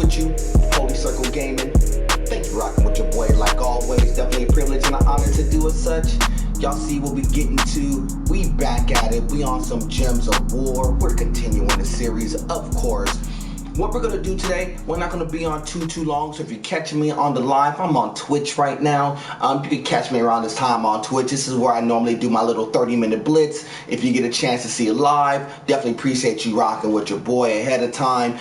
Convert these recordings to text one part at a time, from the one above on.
with you, Holy Circle Gaming. Thanks for rocking with your boy like always. Definitely a privilege and an honor to do as such. Y'all see what we getting to. We back at it. We on some Gems of War. We're continuing the series, of course. What we're gonna do today, we're not gonna be on too long, so if you're catching me on the live, I'm on Twitch right now. You can catch me around this time on Twitch. This is where I normally do my little 30-minute blitz. If you get a chance to see it live, definitely appreciate you rocking with your boy ahead of time.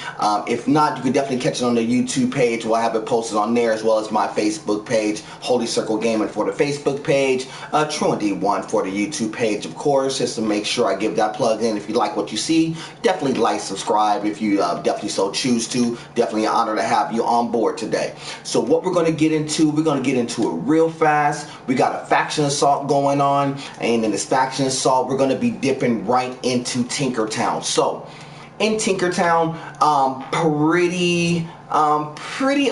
If not, you can definitely catch it on the YouTube page. We'll have it posted on there, as well as my Facebook page, Holy Circle Gaming for the Facebook page, TrueND1 for the YouTube page, of course, just to make sure I give that plug in. If you like what you see, definitely like, subscribe. If you definitely so choose to, definitely an honor to have you on board today. So what we're going to get into, we're going to get into it real fast. We got a faction assault going on, and in this faction assault, we're going to be dipping right into Tinkertown. So in Tinkertown, pretty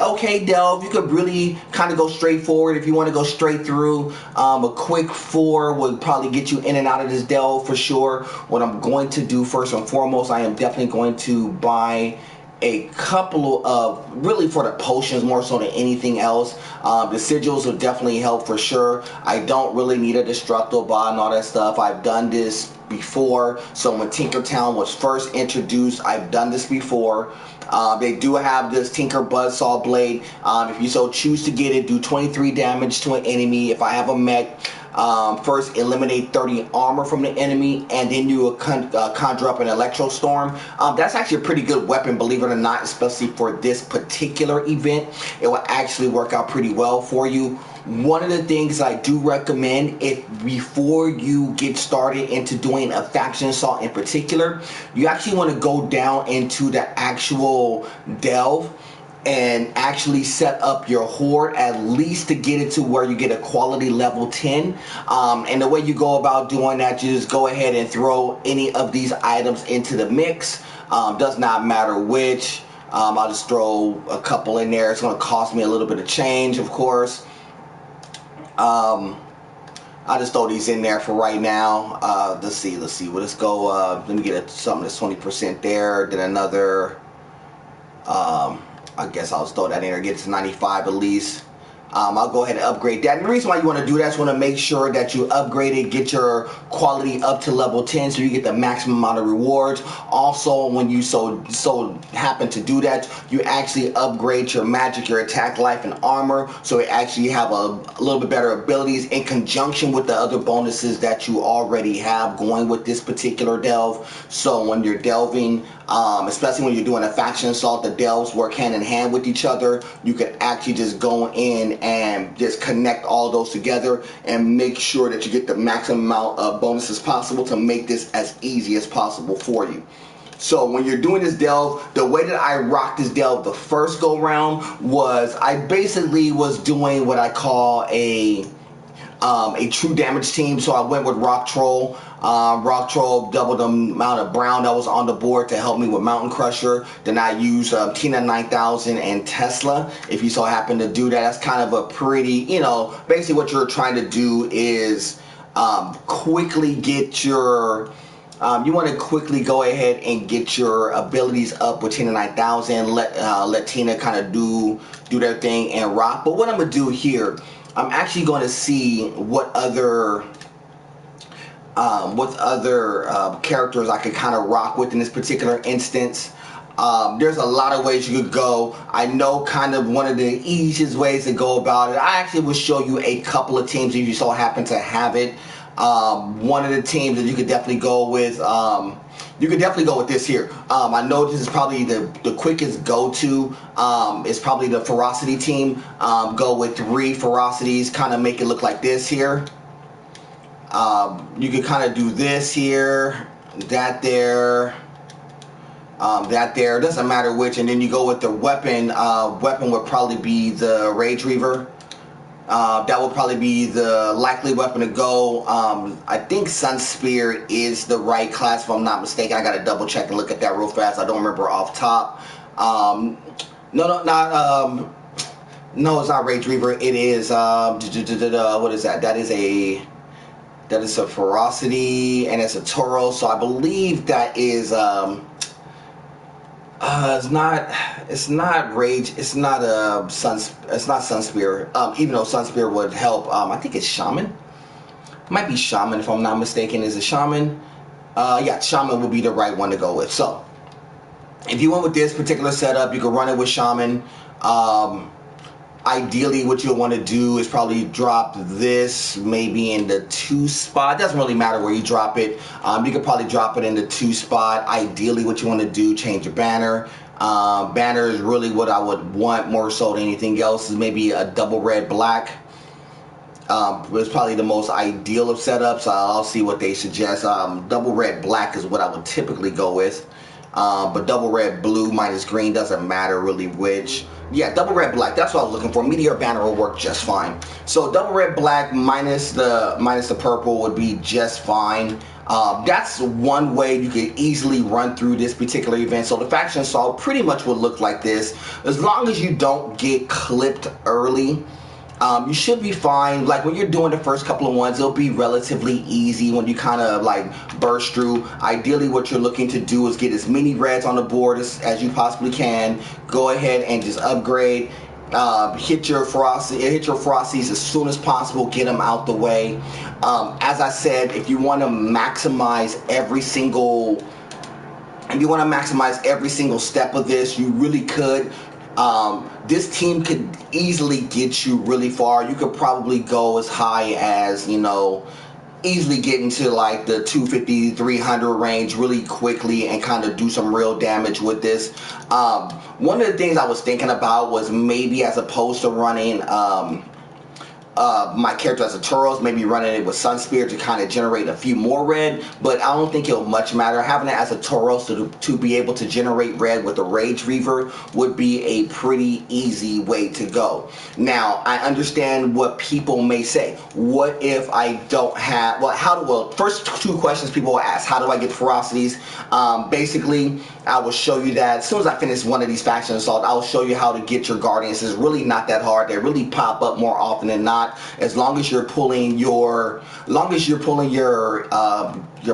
okay delve. You could really kind of go straight forward if you want to go straight through. A quick 4 would probably get you in and out of this delve for sure. What I'm going to do first and foremost, I am definitely going to buy a couple of, really for the potions more so than anything else. The sigils will definitely help for sure. I don't really need a destructo bot and all that stuff. I've done this before. So when Tinkertown was first introduced, I've done this before. They do have this Tinker Buzzsaw Blade. If you so choose to get it, do 23 damage to an enemy. If I have a mech, first eliminate 30 armor from the enemy, and then you conjure up an Electro Storm. That's actually a pretty good weapon, believe it or not, especially for this particular event. It will actually work out pretty well for you. One of the things I do recommend, if before you get started into doing a faction assault in particular, you actually want to go down into the actual delve and actually set up your horde, at least to get it to where you get a quality level 10. And the way you go about doing that, you just go ahead and throw any of these items into the mix. Does not matter which. I'll just throw a couple in there. It's going to cost me a little bit of change, of course. I'll just throw these in there for right now. Let's see. Well, let's go. Let me get something that's 20% there. Then another. I guess I'll just throw that in there, get it to 95 at least. I'll go ahead and upgrade that. And the reason why you want to do that is want to make sure that you upgrade it, get your quality up to level 10 so you get the maximum amount of rewards. Also, when you so happen to do that, you actually upgrade your magic, your attack, life, and armor, so it actually have a little bit better abilities in conjunction with the other bonuses that you already have going with this particular delve. So when you're delving, especially when you're doing a faction assault, the delves work hand in hand with each other. You can actually just go in and just connect all those together and make sure that you get the maximum amount of bonuses possible to make this as easy as possible for you. So when you're doing this delve, the way that I rocked this delve the first go round was I basically was doing what I call a true damage team. So I went with Rock Troll. Rock Troll doubled the amount of brown that was on the board to help me with Mountain Crusher. Then I used Tina 9000 and Tesla. If you so happen to do that, that's kind of a pretty, basically what you're trying to do is quickly get your, you want to quickly go ahead and get your abilities up with Tina 9000. Let Tina kind of do their thing and rock. But what I'm going to do here, I'm actually going to see what other characters I could kind of rock with in this particular instance. There's a lot of ways you could go. I know kind of one of the easiest ways to go about it. I actually will show you a couple of teams if you so happen to have it. One of the teams that you could definitely go with, you could definitely go with this here. I know this is probably the quickest go-to. It's probably the Ferocity team. Go with 3 Ferocities, kind of make it look like this here. You could kind of do this here, that there, that there. Doesn't matter which. And then you go with the weapon. Weapon would probably be the Rage Reaver. That would probably be the likely weapon to go. I think Sun Spear is the right class, if I'm not mistaken. I gotta double check and look at that real fast. I don't remember off top. No, it's not Rage Reaver. It is what is that? That is a Ferocity, and it's a Tauros. So I believe that is It's not rage. It's not It's not Sunspear. Even though Sunspear would help. I think it's Shaman. Might be Shaman if I'm not mistaken. Is it Shaman? Yeah, Shaman would be the right one to go with. So if you went with this particular setup, you could run it with Shaman. Um, Ideally, what you'll want to do is probably drop this maybe in the 2 spot. It doesn't really matter where you drop it. You could probably drop it in the 2 spot. Ideally, what you want to do, change your banner. Banner is really what I would want more so than anything else. Is maybe a double red black. It's probably the most ideal of setups. I'll see what they suggest. Double red black is what I would typically go with. But double red blue minus green doesn't matter really which. Yeah, double red black, that's what I was looking for. Meteor banner will work just fine. So double red black minus the purple would be just fine. That's one way you could easily run through this particular event. So the faction assault pretty much would look like this. As long as you don't get clipped early, you should be fine. Like when you're doing the first couple of ones, it'll be relatively easy when you kind of like burst through. Ideally, what you're looking to do is get as many reds on the board as you possibly can. Go ahead and just upgrade. Hit your Frosties as soon as possible. Get them out the way. As I said, if you want to maximize every single step of this, you really could. This team could easily get you really far. You could probably go as high as, easily get into like the 250, 300 range really quickly and kind of do some real damage with this. One of the things I was thinking about was maybe as opposed to running my character as a Tauros, maybe running it with Sunspear to kind of generate a few more red, but I don't think it'll much matter. Having it as a Tauros to be able to generate red with a Rage Reaver would be a pretty easy way to go. Now, I understand what people may say. What if I don't have, first 2 questions people will ask, how do I get Ferocities? Basically, I will show you that as soon as I finish one of these faction assaults, I will show you how to get your Guardians. It's really not that hard. They really pop up more often than not. As long as you're pulling your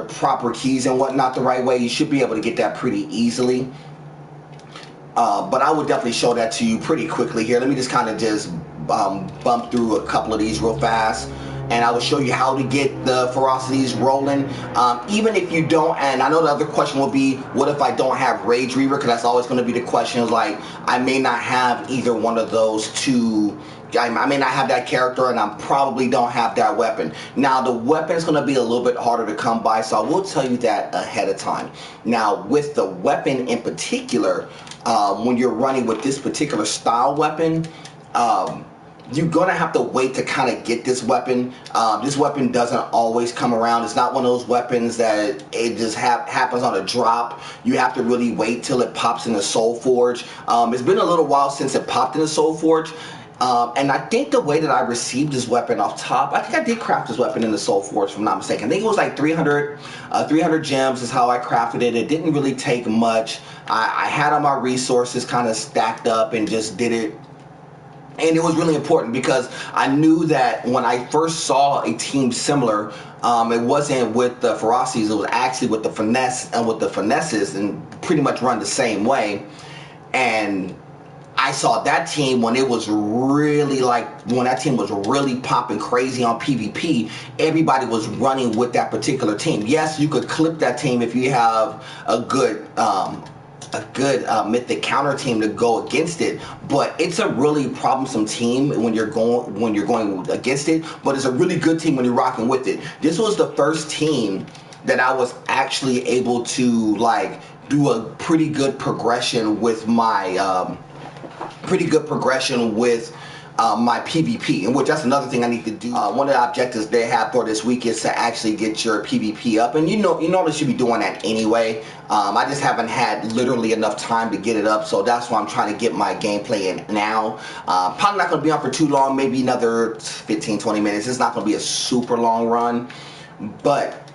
proper keys and whatnot the right way, you should be able to get that pretty easily. But I would definitely show that to you pretty quickly here. Let me just kind of bump through a couple of these real fast, and I will show you how to get the Ferocities rolling. Even if you don't, and I know the other question will be, what if I don't have Rage Reaver? Because that's always going to be the question. Like, I may not have either one of those two. I may not have that character, and I probably don't have that weapon. Now, the weapon is going to be a little bit harder to come by, so I will tell you that ahead of time. Now, with the weapon in particular, when you're running with this particular style weapon, you're going to have to wait to kind of get this weapon. This weapon doesn't always come around. It's not one of those weapons that it just happens on a drop. You have to really wait till it pops in the Soul Forge. It's been a little while since it popped in the Soul Forge. And I think the way that I received this weapon off top, I think I did craft this weapon in the Soul Forge, if I'm not mistaken. I think it was like 300 gems is how I crafted it. It didn't really take much. I had all my resources kind of stacked up and just did it. And it was really important because I knew that when I first saw a team similar, it wasn't with the Ferocities, it was actually with the Finesses, and pretty much run the same way. And I saw that team when it was really when that team was really popping crazy on PvP, everybody was running with that particular team. Yes, you could clip that team if you have a good mythic counter team to go against it, but it's a really troublesome team when you're going against it, but it's a really good team when you're rocking with it. This was the first team that I was actually able to do a pretty good progression with my my PvP, and which that's another thing I need to do. One of the objectives they have for this week is to actually get your PvP up, and you normally should be doing that anyway. I just haven't had literally enough time to get it up, so that's why I'm trying to get my gameplay in now. Probably not going to be on for too long, maybe another 15-20 minutes. It's not going to be a super long run, but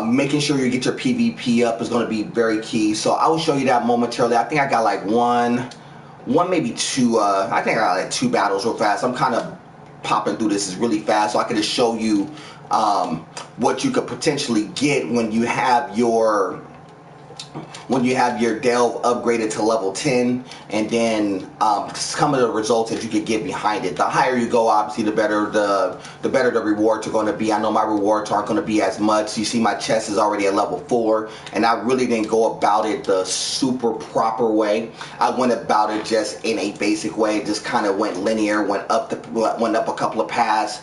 making sure you get your PvP up is going to be very key. So I will show you that momentarily. I think I got like one, maybe two. I think I got like 2 battles real fast. I'm kind of popping through this really fast, so I can just show you what you could potentially get when you have your when you have your delve upgraded to level 10, and then some of the results that you could get behind it. The higher you go, obviously, the better the rewards are going to be. I know my rewards aren't going to be as much. You see my chest is already at level 4, and I really didn't go about it the super proper way. I went about it just in a basic way, just kind of went linear, went up a couple of paths,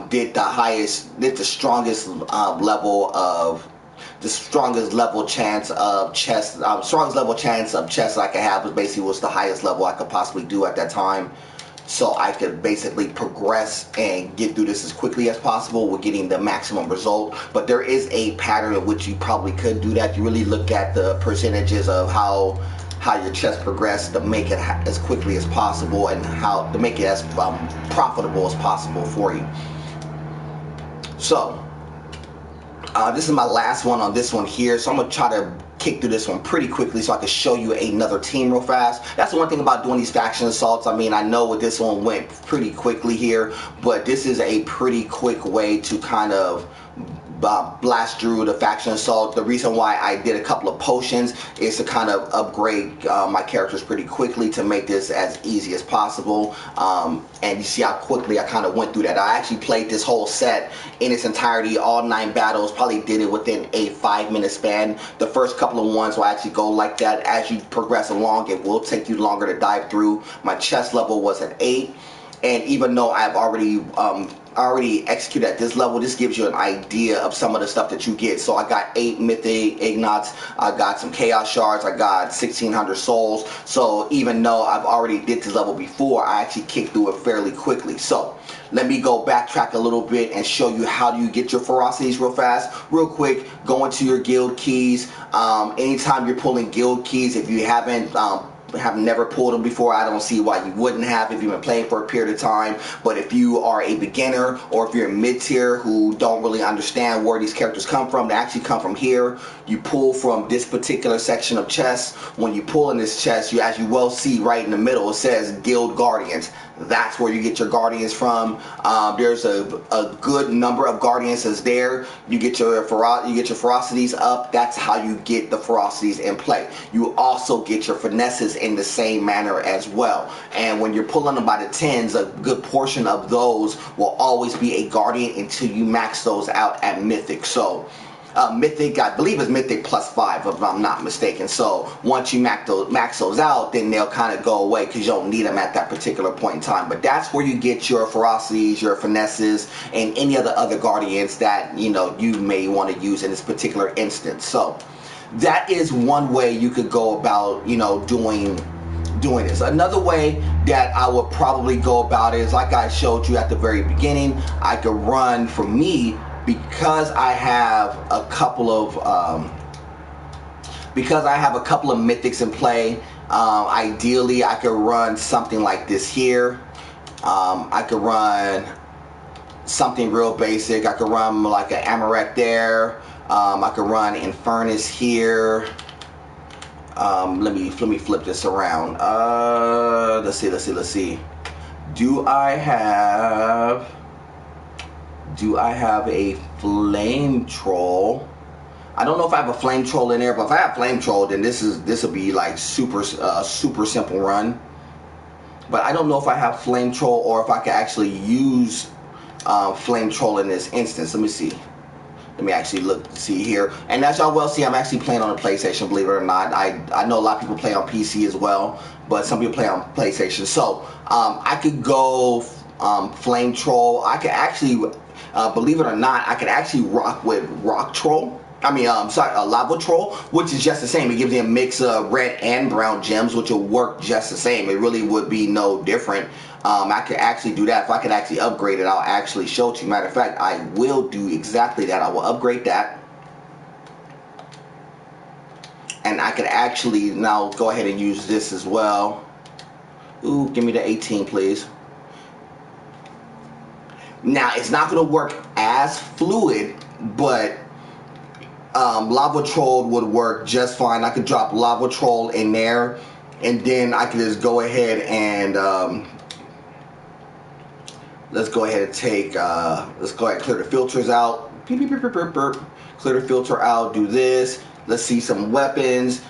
did the strongest level chance of chest, I could have was basically was the highest level I could possibly do at that time. So I could basically progress and get through this as quickly as possible with getting the maximum result. But there is a pattern in which you probably could do that. You really look at the percentages of how your chest progressed to make it as quickly as possible, and how to make it as profitable as possible for you. So this is my last one on this one here, so I'm going to try to kick through this one pretty quickly so I can show you another team real fast. That's the one thing about doing these faction assaults. I mean, I know what this one went pretty quickly here, but this is a pretty quick way to kind of blast through the faction assault. The reason why I did a couple of potions is to kind of upgrade my characters pretty quickly to make this as easy as possible. And you see how quickly I kind of went through that. I actually played this whole set in its entirety, all 9 battles, probably did it within a 5-minute span. The first couple of ones will actually go like that. As you progress along, it will take you longer to dive through. My chest level was at 8. And even though I've already executed at this level, this gives you an idea of some of the stuff that you get. So I got 8 mythic ignots, I got some chaos shards, I got 1600 souls. So even though I've already did this level before, I actually kicked through it fairly quickly. So let me go backtrack a little bit and show you how do you get your ferocities real fast. Real quick, go into your guild keys. Anytime you're pulling guild keys, if you have never pulled them before, I don't see why you wouldn't have if you've been playing for a period of time. But if you are a beginner, or if you're mid-tier who don't really understand where these characters come from, they actually come from here. You pull from this particular section of chest. When you pull in this chest, as you well see right in the middle, it says Guild Guardians. That's where you get your guardians from. There's a good number of guardians that's there. You get your ferocities up. That's how you get the ferocities in play. You also get your finesses in the same manner as well. And when you're pulling them by the 10s, a good portion of those will always be a guardian until you max those out at mythic. So mythic, I believe is mythic +5 if I'm not mistaken. So once you max those out, then they'll kind of go away because you don't need them at that particular point in time. But that's where you get your ferocities, your finesses, and any other guardians that you may want to use in this particular instance. So that is one way you could go about doing this. Another way that I would probably go about it is like I showed you at the very beginning. I could run, for me, because I have a couple of mythics in play. Ideally, I could run something like this here. I could run something real basic. I could run like an Amarek there. I could run Infernus here. Let me flip this around. Let's see. Do I have a flame troll? I don't know if I have a flame troll in there, but if I have flame troll, then this will be like super simple run. But I don't know if I have flame troll or if I can actually use flame troll in this instance. Let me see. Let me actually see here. And as y'all well see, I'm actually playing on a PlayStation, believe it or not. I know a lot of people play on PC as well, but some people play on PlayStation. So I could go flame troll. I could actually, believe it or not, I could actually rock with rock troll. Lava troll, which is just the same. It gives you a mix of red and brown gems, which will work just the same. It really would be no different. I could actually do that. If I could actually upgrade it, I'll actually show it to you. Matter of fact, I will do exactly that. I will upgrade that. And I could actually now go ahead and use this as well. Ooh, give me the 18, please. Now, it's not going to work as fluid, but Lava Troll would work just fine. I could drop Lava Troll in there, and then I could just go ahead and let's go ahead and take let's go ahead and clear the filters out. Beep, beep, beep, beep, beep, beep. Clear the filter out, do this, Let's see some weapons.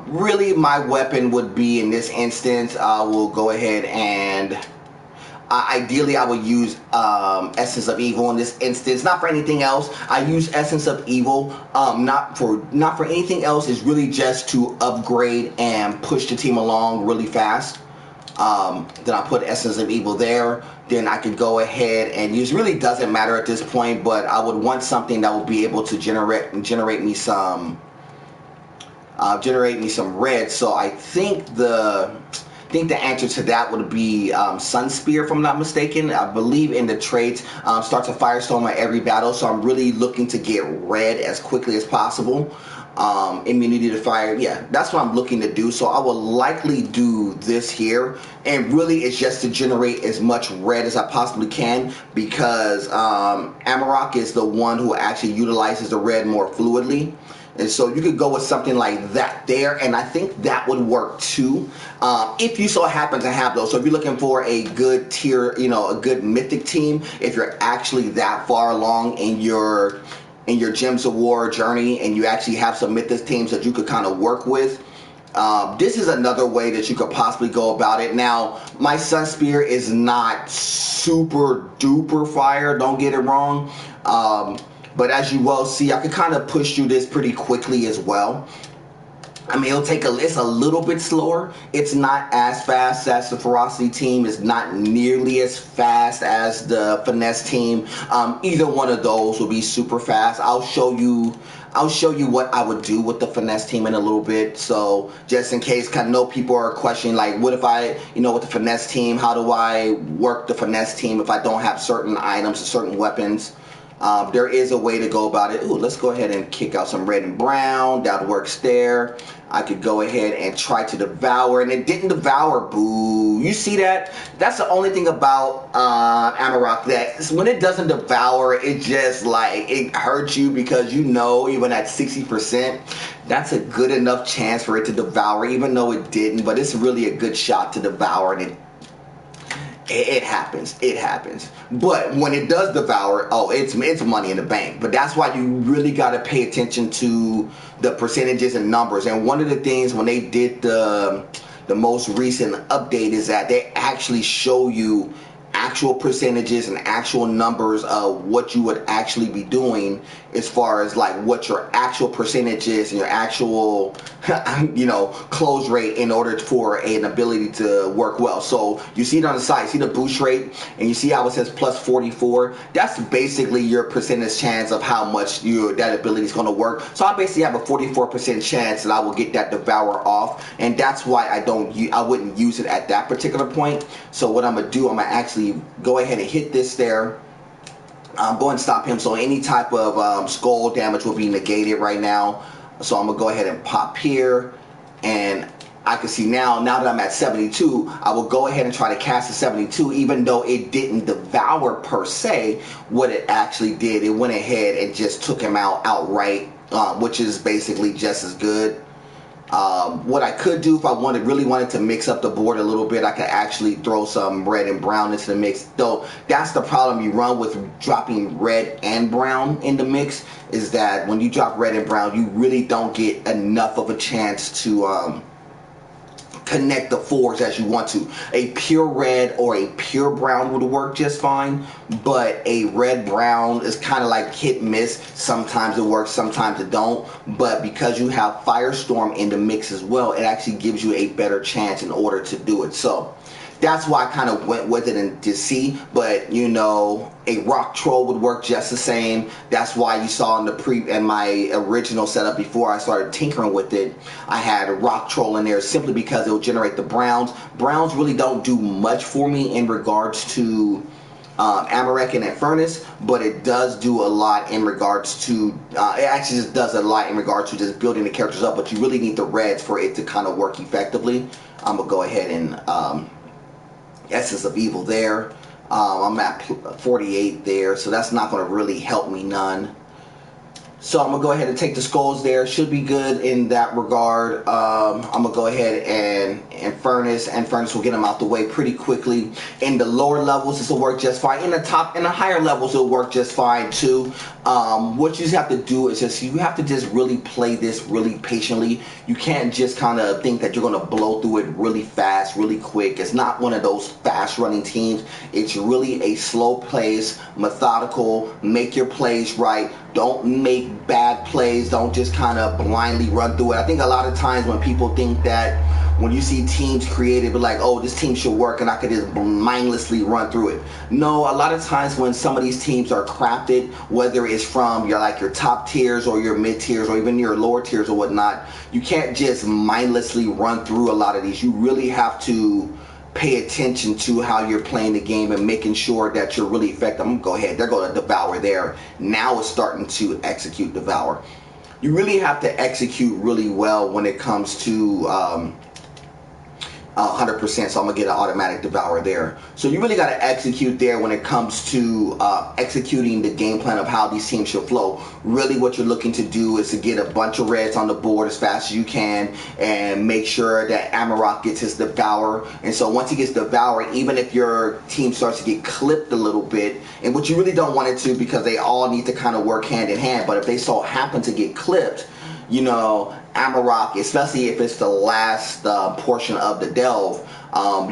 Really, my weapon would be, in this instance, I will go ahead and ideally I would use Essence of Evil in this instance, not for anything else. I use Essence of Evil not for anything else. It's really just to upgrade and push the team along really fast. Then I put Essence of Evil there. Then I could go ahead and use, really doesn't matter at this point, but I would want something that will be able to generate me some red. So I think the answer to that would be Sun Spear, if I'm not mistaken. I believe in the traits, starts a Firestorm at every battle, so I'm really looking to get red as quickly as possible. Immunity to fire, yeah, that's what I'm looking to do. So I will likely do this here, and really it's just to generate as much red as I possibly can, because Amarok is the one who actually utilizes the red more fluidly. And so you could go with something like that there, and I think that would work too, if you so happen to have those. So if you're looking for a good tier, a good mythic team, if you're actually that far along in your Gems of War journey, and you actually have some mythic teams that you could kind of work with, this is another way that you could possibly go about it. Now, my Sun Spear is not super duper fire, don't get it wrong. But as you well see, I can kind of push through this pretty quickly as well. I mean, it's a little bit slower. It's not as fast as the Ferocity team. It's not nearly as fast as the Finesse team. Either one of those will be super fast. I'll show you what I would do with the Finesse team in a little bit. So just in case, kind of know people are questioning, like, what if I, with the Finesse team, how do I work the Finesse team if I don't have certain items or certain weapons? There is a way to go about it. Ooh, let's go ahead and kick out some red and brown. That works there. I could go ahead and try to devour, and it didn't devour. Boo. You see that? That's the only thing about Amarok, that when it doesn't devour, it just, like, it hurts you, because even at 60%, that's a good enough chance for it to devour, even though it didn't. But it's really a good shot to devour, and it happens. But when it does devour, it's money in the bank. But that's why you really got to pay attention to the percentages and numbers. And one of the things when they did the most recent update is that they actually show you actual percentages and actual numbers of what you would actually be doing, as far as like what your actual percentages and your actual close rate in order for an ability to work well. So you see it on the side, see the boost rate, and you see how it says plus 44. That's basically your percentage chance of how much that ability is going to work. So I basically have a 44% chance that I will get that devour off, and that's why I wouldn't use it at that particular point. So what I'm gonna do, I'm gonna actually go ahead and hit this there. Go and stop him, so any type of skull damage will be negated right now. So I'm gonna go ahead and pop here, and I can see now that I'm at 72, I will go ahead and try to cast a 72, even though it didn't devour per se. What it actually did, it went ahead and just took him out outright, which is basically just as good. What I could do, if I really wanted to mix up the board a little bit, I could actually throw some red and brown into the mix. Though that's the problem you run with dropping red and brown in the mix, is that when you drop red and brown, you really don't get enough of a chance to connect the fours as you want to. A pure red or a pure brown would work just fine, but a red brown is kind of like hit and miss. Sometimes it works, sometimes it don't. But because you have Firestorm in the mix as well, it actually gives you a better chance in order to do it. So that's why I kind of went with it and to see. But a rock troll would work just the same. That's why you saw in my original setup, before I started tinkering with it, I had a rock troll in there simply because it will generate the browns. Browns really don't do much for me in regards to Amarok and Infernus, but it does do a lot in regards to it actually just does a lot in regards to just building the characters up. But you really need the reds for it to kind of work effectively. I'm gonna go ahead and Essence of Evil there. I'm at 48 there, so that's not going to really help me none. So I'm gonna go ahead and take the skulls there. Should be good in that regard. I'm gonna go ahead and furnace, and furnace will get them out the way pretty quickly. In the lower levels, this will work just fine. In the top, in the higher levels, it'll work just fine too. What you just have to do is you have to just really play this really patiently. You can't just kind of think that you're gonna blow through it really fast, really quick. It's not one of those fast running teams. It's really a slow pace, methodical. Make your plays right. Don't make bad plays. Don't just kind of blindly run through it. I think a lot of times when people think that when you see teams created, but like, oh, this team should work and I could just mindlessly run through it. No, a lot of times when some of these teams are crafted, whether it's from your top tiers or your mid tiers or even your lower tiers or whatnot, you can't just mindlessly run through a lot of these. You really have to pay attention to how you're playing the game and making sure that you're really effective. I'm gonna go ahead. They're going to devour there. Now it's starting to execute devour. You really have to execute really well when it comes to 100%, so I'm gonna get an automatic devour there. So you really got to execute there when it comes to executing the game plan of how these teams should flow. Really what you're looking to do is to get a bunch of reds on the board as fast as you can and make sure that Amarok gets his devour. And so once he gets devoured, even if your team starts to get clipped a little bit, and what you really don't want it to, because they all need to kind of work hand in hand, but if they so happen to get clipped, you know, Amarok, especially if it's the last portion of the delve,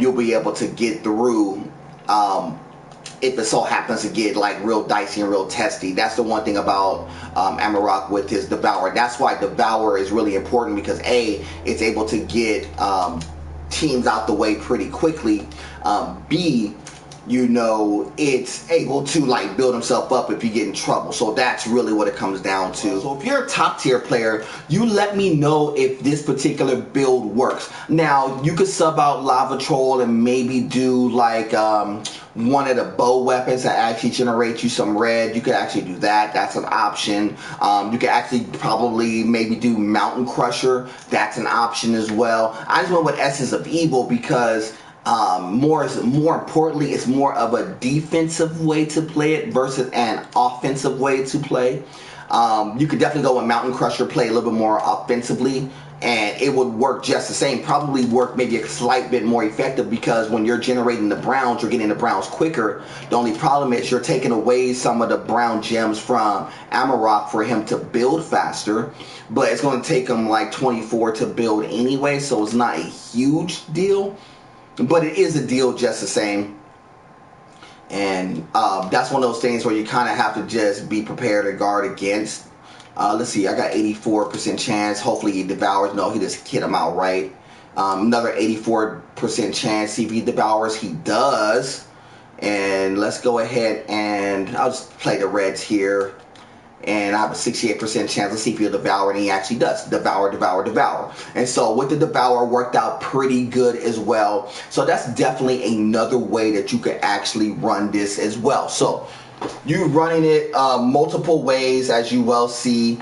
you'll be able to get through if it so happens to get like real dicey and real testy. That's the one thing about Amarok with his devour. That's why devour is really important, because A, it's able to get teams out the way pretty quickly. B, you know, it's able to like build himself up if you get in trouble. So that's really what it comes down to. So if you're a top tier player, you let me know if this particular build works. Now you could sub out Lava Troll and maybe do like one of the bow weapons that actually generate you some red. You could actually do that. That's an option. You could actually probably maybe do Mountain Crusher. That's an option as well. I just went with Essence of Evil because more importantly, it's more of a defensive way to play it versus an offensive way to play. You could definitely go with Mountain Crusher, play a little bit more offensively, and it would work just the same. Probably work maybe a slight bit more effective, because when you're generating the browns, you're getting the browns quicker. The only problem is you're taking away some of the brown gems from Amarok for him to build faster, but it's going to take him like 24 to build anyway, so it's not a huge deal. But it is a deal just the same. And that's one of those things where you kind of have to just be prepared to guard against. Let's see, I got 84% chance. Hopefully he devours. No, he just hit him out right. Another 84% chance. See if he devours. He does. And let's go ahead and I'll just play the reds here. And I have a 68% chance. Let's see if he'll devour, and he actually does. Devour, devour, devour. And so with the devour, worked out pretty good as well. So that's definitely another way that you could actually run this as well. So you're running it multiple ways, as you well see.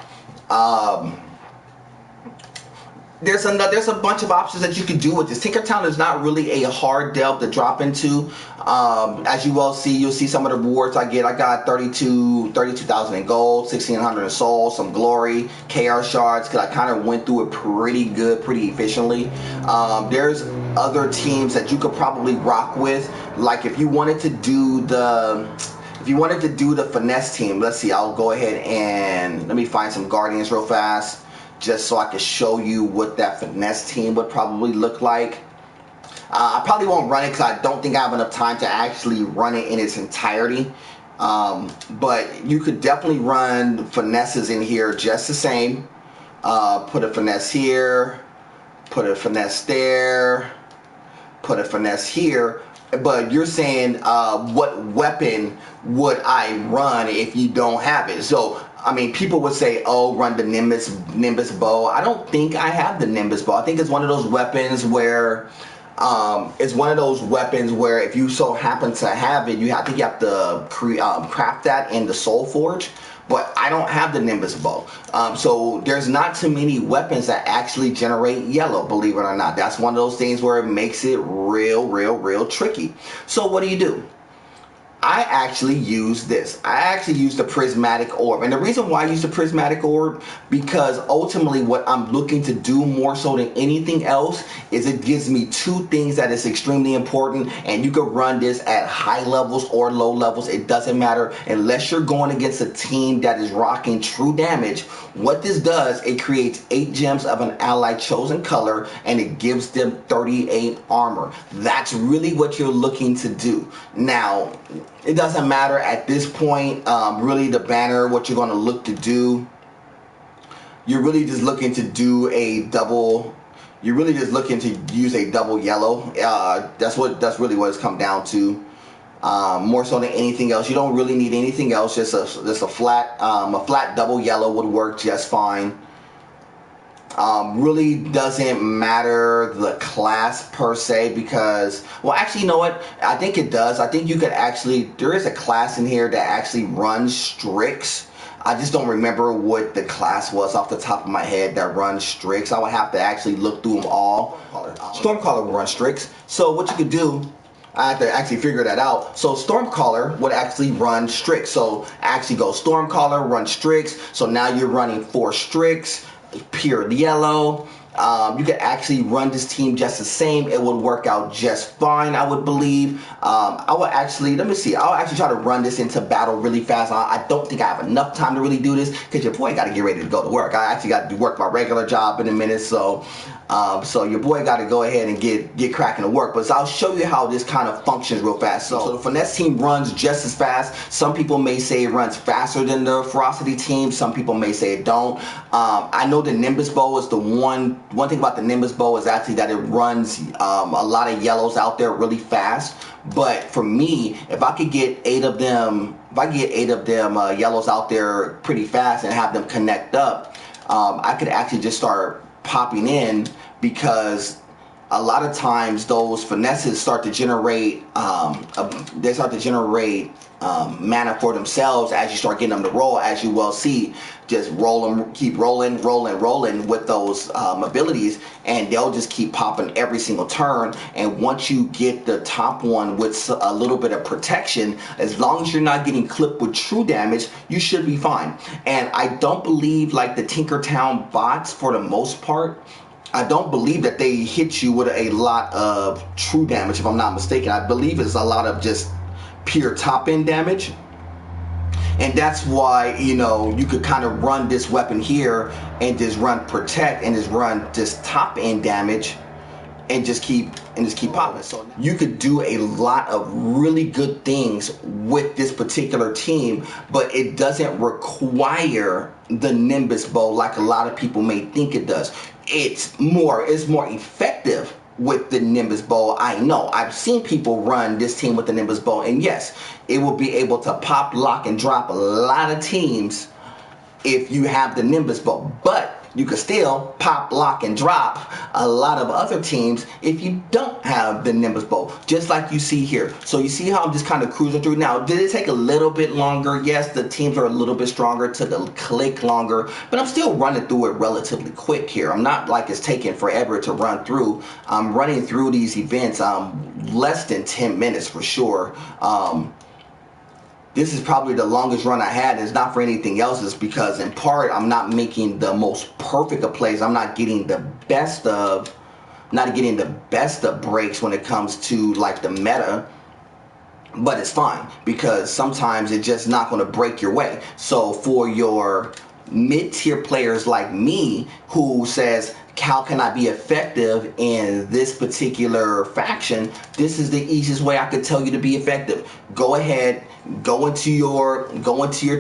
There's a bunch of options that you can do with this. Tinkertown is not really a hard delve to drop into. As you well see, you'll see some of the rewards I get. I got 32,000 in gold, 1,600 in soul, some glory, KR shards, because I kind of went through it pretty good, pretty efficiently. There's other teams that you could probably rock with. Like if you wanted to do the finesse team, let's see, I'll go ahead and let me find some guardians real fast, just so I can show you what that finesse team would probably look like. I probably won't run it because I don't think I have enough time to actually run it in its entirety. But you could definitely run finesses in here just the same. Put a finesse here, put a finesse there, put a finesse here. But you're saying what weapon would I run if you don't have it? So I mean, people would say, oh, run the Nimbus bow. I don't think I have the Nimbus bow. I think it's one of those weapons where if you so happen to have it, I think you have to craft that in the Soul Forge. But I don't have the Nimbus bow. So there's not too many weapons that actually generate yellow, believe it or not. That's one of those things where it makes it real tricky. So what do? I actually use this. I actually use the prismatic orb. And the reason why I use the prismatic orb, because ultimately what I'm looking to do more so than anything else is it gives me two things that is extremely important, and you can run this at high levels or low levels. It doesn't matter unless you're going against a team that is rocking true damage. What this does, it creates 8 gems of an ally chosen color, and it gives them 38 armor. That's really what you're looking to do. Now, it doesn't matter at this point, really the banner, what you're going to look to do. You're really just looking to do a double, you're really just looking to use a double yellow. That's really what it's come down to. More so than anything else. You don't really need anything else. Just a flat double yellow would work just fine. Really doesn't matter the class per se, because, well, actually, you know what? I think it does. I think you could actually, there is a class in here that actually runs Strix. I just don't remember what the class was off the top of my head that runs Strix. I would have to actually look through them all. Stormcaller will run Strix. So what you could do, I have to actually figure that out. So Stormcaller would actually run Strix. So actually go Stormcaller, run Strix. So now you're running 4 Strix, pure yellow. You could actually run this team just the same. It would work out just fine, I would believe. I would actually, let me see. I'll actually try to run this into battle really fast. I don't think I have enough time to really do this because your boy got to get ready to go to work. I actually got to work my regular job in a minute, so your boy got to go ahead and get cracking to work. But I'll show you how this kind of functions real fast. So the Finesse team runs just as fast. Some people may say it runs faster than the Ferocity team. Some people may say it don't. I know the Nimbus Bow is the one thing about the Nimbus Bow is actually that it runs a lot of yellows out there really fast. But for me, if I could get 8 of them, yellows out there pretty fast and have them connect up, I could actually just start popping in, because a lot of times those finesses start to generate mana for themselves as you start getting them to roll. As you well see, just roll them, keep rolling with those abilities, and they'll just keep popping every single turn. And once you get the top one with a little bit of protection, as long as you're not getting clipped with true damage, you should be fine. And I don't believe, like the Tinkertown bots, for the most part, I don't believe that they hit you with a lot of true damage, if I'm not mistaken. I believe it's a lot of just pure top end damage. And that's why, you know, you could kind of run this weapon here and just run protect and just run just top end damage and just keep popping. So you could do a lot of really good things with this particular team, but it doesn't require the Nimbus Bow like a lot of people may think it does. It's more effective with the Nimbus Bow. I know I've seen people run this team with the Nimbus Bow, and yes, it will be able to pop, lock, and drop a lot of teams if you have the Nimbus Bow, but you can still pop, lock, and drop a lot of other teams if you don't have the Nimbus Bow, just like you see here. So you see how I'm just kind of cruising through. Now, did it take a little bit longer? Yes, the teams are a little bit stronger, took a click longer, but I'm still running through it relatively quick here. I'm not like it's taking forever to run through. I'm running through these events less than 10 minutes for sure. This is probably the longest run I had. It's not for anything else. It's because in part I'm not making the most perfect of plays. I'm not getting the best of breaks when it comes to like the meta. But it's fine because sometimes it's just not going to break your way. So for your mid-tier players like me who says, how can I be effective in this particular faction? This is the easiest way I could tell you to be effective. Go ahead, go into your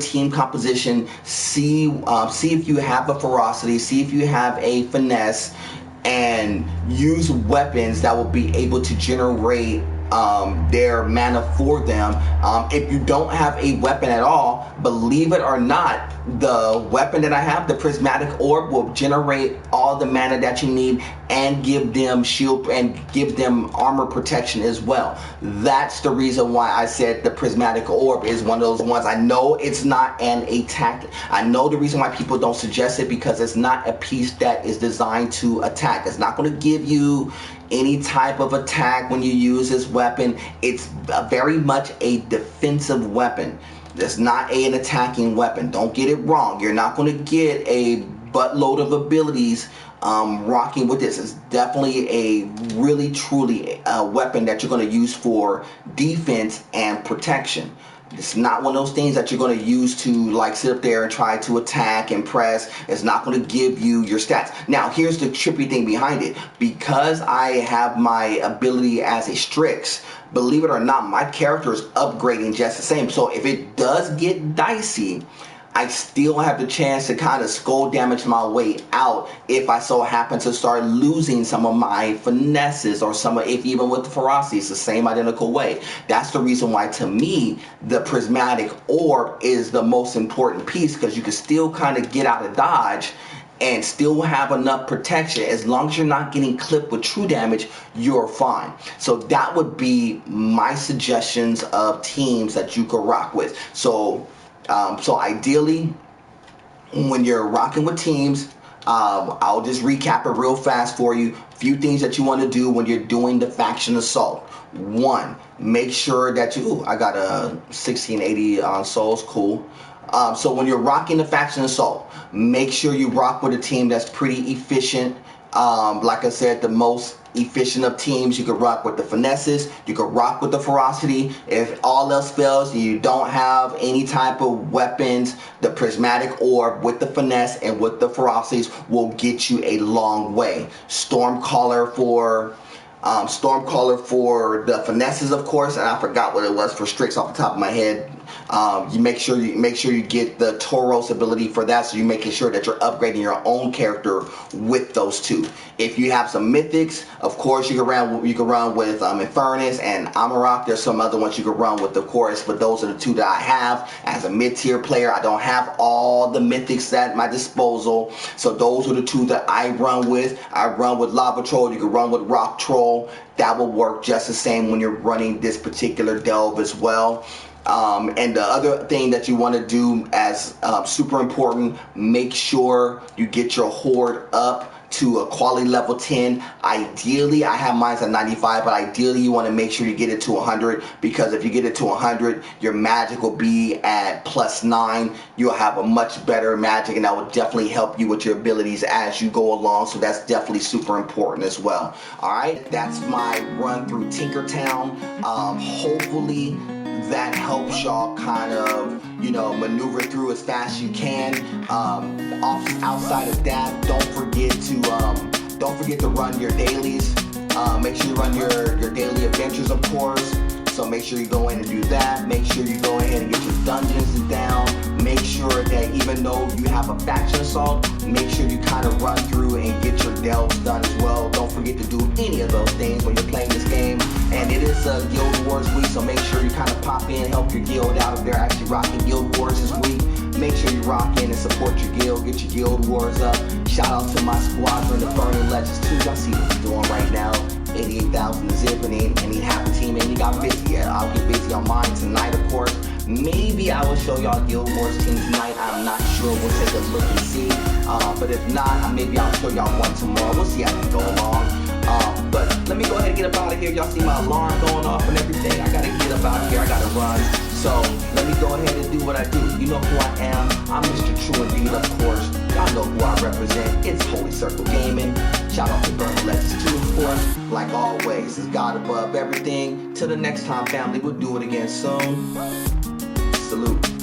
team composition, see if you have a ferocity, see if you have a finesse, and use weapons that will be able to generate their mana for them. If you don't have a weapon at all, believe it or not, the weapon that I have, the Prismatic Orb, will generate all the mana that you need and give them shield and give them armor protection as well. That's the reason why I said the Prismatic Orb is one of those ones. I know it's not an attack. I know the reason why people don't suggest it, because it's not a piece that is designed to attack. It's not going to give you any type of attack when you use this weapon. It's very much a defensive weapon. It's not an attacking weapon. Don't get it wrong. You're not going to get a buttload of abilities rocking with this. It's definitely a really truly weapon that you're going to use for defense and protection. It's not one of those things that you're going to use to like sit up there and try to attack and press. It's not going to give you your stats. Now, here's the trippy thing behind it. Because I have my ability as a Strix, believe it or not, my character is upgrading just the same. So if it does get dicey, I still have the chance to kind of skull damage my way out if I so happen to start losing some of my finesses, or some of, if even with the ferocity, it's the same identical way. That's the reason why, to me, the prismatic orb is the most important piece, because you can still kind of get out of dodge and still have enough protection. As long as you're not getting clipped with true damage, you're fine. So that would be my suggestions of teams that you could rock with. So ideally, when you're rocking with teams, I'll just recap it real fast for you. A few things that you want to do when you're doing the faction assault. One, make sure that I got a 1680 on souls, cool. So when you're rocking the faction assault, make sure you rock with a team that's pretty efficient. Like I said, the most efficient of teams, you could rock with the finesses, you could rock with the ferocity. If all else fails, you don't have any type of weapons, the prismatic orb with the finesse and with the ferocities will get you a long way. Stormcaller for the finesses, of course, and I forgot what it was for Strix off the top of my head. You make sure you get the Tauros ability for that, so you're making sure that you're upgrading your own character with those two. If you have some mythics, of course you can run with Infernus and Amarok. There's some other ones you can run with, of course, but those are the two that I have as a mid-tier player. I don't have all the mythics at my disposal, so those are the two that I run with. I run with Lava Troll. You can run with Rock Troll. That will work just the same when you're running this particular delve as well. And the other thing that you want to do as super important, make sure you get your horde up to a quality level 10. Ideally, I have mine at 95, but ideally you want to make sure you get it to 100, because if you get it to 100, your magic will be at +9. You'll have a much better magic, and that will definitely help you with your abilities as you go along. So that's definitely super important as well. All right, that's my run through Tinkertown. Hopefully that helps y'all kind of, maneuver through as fast as you can. Outside of that, don't forget to run your dailies. Make sure you run your daily adventures, of course. So make sure you go in and do that. Make sure you go ahead and get your dungeons down. Make sure that even though you have a faction assault, make sure you kind of run through and get your delves done as well. Don't forget to do any of those things when you're playing this game. And it is a Guild Wars week, so make sure you kind of pop in, help your guild out if they're actually rocking Guild Wars this week. Make sure you rock in and support your guild, get your Guild Wars up. Shout out to my squadron, the Burning Legends too. Y'all see what we're doing right now. 88,000 zip, and he half the team, and he got busy yet. I'll get busy on mine tonight, of course. Maybe I will show y'all Guild Wars team tonight. I'm not sure. We'll take a look and see. But if not, maybe I'll show y'all one tomorrow. We'll see how we go along. But let me go ahead and get up out of here. Y'all see my alarm going off and everything. I gotta get up out of here. I gotta run. So let me go ahead and do what I do. You know who I am. I'm Mr. True Indeed, of course. Y'all know who I represent. It's Holy Circle Gaming. Shout out to Burning Legends too, of course. Like always, is God above everything. Till the next time, family. We'll do it again soon. Salute.